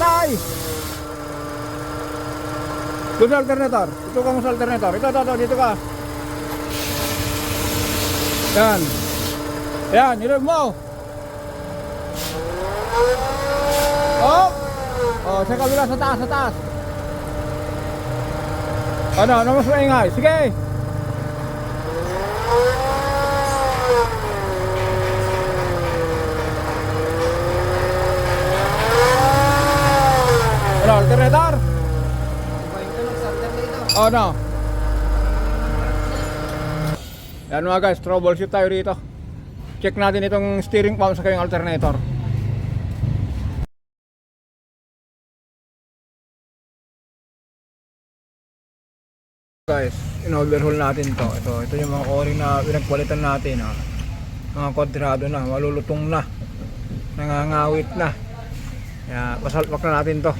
patay! Doon sa alternator. Ito ka mo sa alternator. Ito, dito ka. Yan. Yan, nilog mo. Oh! Oh, sa kabila, sa taas. Ano mas maingay? Sige! Ano, alternator? Oh, no. Yan mga guys, troubleshoot tayo dito. Check natin itong steering pump sa kayong alternator. Guys, in-overhaul natin to. Ito yung mga o-ring na pinagpalitan natin. Mga kwadrado na, malulutong na, nangangawit na. Kaya pasalpak na natin to.